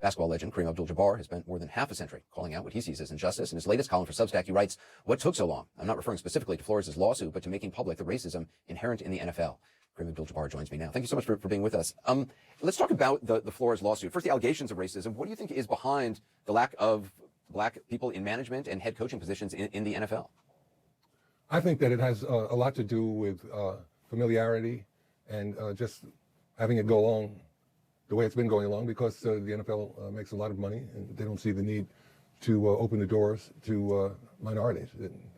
Basketball legend Kareem Abdul Jabbar has spent more than half a century calling out what he sees as injustice. In his latest column for Substack, he writes, "What took so long? I'm not referring specifically to Flores' lawsuit, but to making public the racism inherent in the NFL." Kareem Abdul Jabbar joins me now. Thank you so much for being with us. Let's talk about the Flores lawsuit. First, the allegations of racism. What do you think is behind the lack of black people in management and head coaching positions in the NFL? I think that it has a lot to do with familiarity and just having it go along the way it's been going along, because the NFL makes a lot of money and they don't see the need to open the doors to minorities.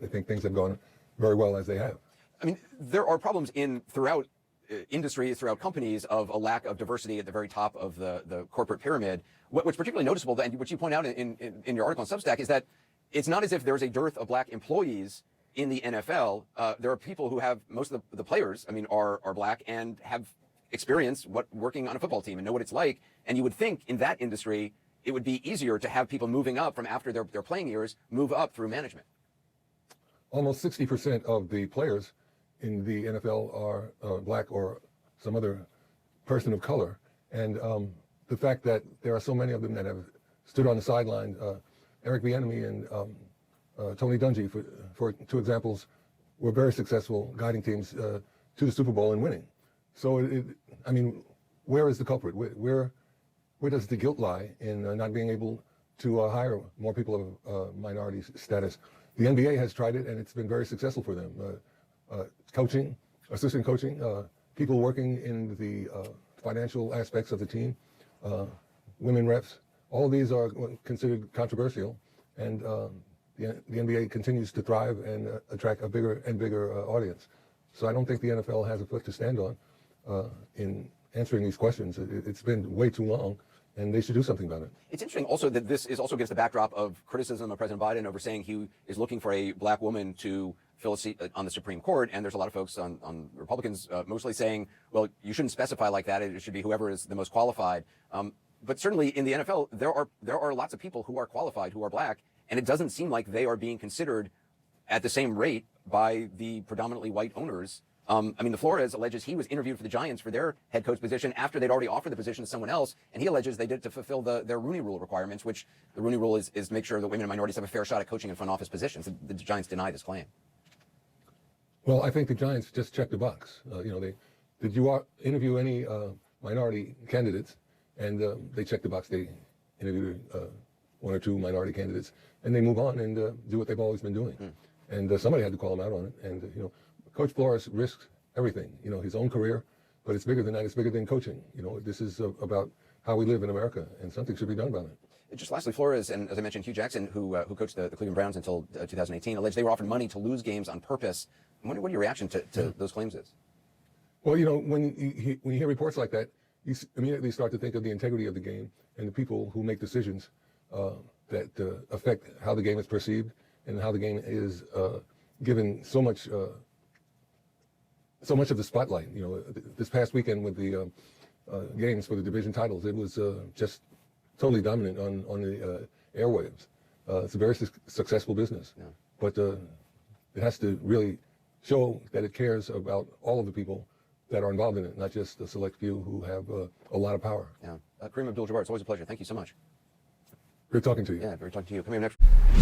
They think things have gone very well as they have. I mean, there are problems throughout industries, throughout companies, of a lack of diversity at the very top of the corporate pyramid. What's particularly noticeable, and what you point out in your article on Substack, is that it's not as if there's a dearth of black employees in the NFL. There are people who have, most of the players, I mean, are black and have experience working on a football team and know what it's like. And you would think in that industry, it would be easier to have people moving up from after their playing years, move up through management. Almost 60% of the players in the NFL are black or some other person of color. And the fact that there are so many of them that have stood on the sideline, Eric Bieniemy and Tony Dungy, for two examples, were very successful guiding teams to the Super Bowl and winning. So, I mean, where is the culprit? Where does the guilt lie in not being able to hire more people of minority status? The NBA has tried it, and it's been very successful for them. Coaching, assistant coaching, people working in the financial aspects of the team, women refs, all these are considered controversial, and the NBA continues to thrive and attract a bigger and bigger audience. So I don't think the NFL has a foot to stand on in answering these questions. It's been way too long, and they should do something about it. It's interesting also that this is also against the backdrop of criticism of President Biden over saying he is looking for a black woman to fill a seat on the Supreme Court, and there's a lot of folks on Republicans mostly saying, well, you shouldn't specify like that. It should be whoever is the most qualified. But certainly in the NFL, there are lots of people who are qualified, who are black, and it doesn't seem like they are being considered at the same rate by the predominantly white owners. I mean, the Flores alleges he was interviewed for the Giants for their head coach position after they'd already offered the position to someone else, and he alleges they did it to fulfill their Rooney Rule requirements, which the Rooney Rule is to make sure that women and minorities have a fair shot at coaching in front office positions. The Giants deny this claim. Well, I think the Giants just checked the box. Did you interview any minority candidates? And they checked the box. They interviewed one or two minority candidates, and they move on and do what they've always been doing. And somebody had to call them out on it. And Coach Flores risks everything. His own career, but it's bigger than that. It's bigger than coaching. This is about how we live in America, and something should be done about it. Just lastly, Flores and, as I mentioned, Hugh Jackson, who coached the Cleveland Browns until 2018, alleged they were offered money to lose games on purpose. I wonder what your reaction to those claims is. Well, when you hear reports like that, you immediately start to think of the integrity of the game and the people who make decisions that affect how the game is perceived and how the game is given so much of the spotlight. This past weekend with the games for the division titles, it was just totally dominant on the airwaves. It's a very successful business, but it has to really show that it cares about all of the people that are involved in it, not just a select few who have a lot of power. Yeah. Kareem Abdul Jabbar, it's always a pleasure. Thank you so much. Great talking to you. Yeah, great talking to you. Coming up next.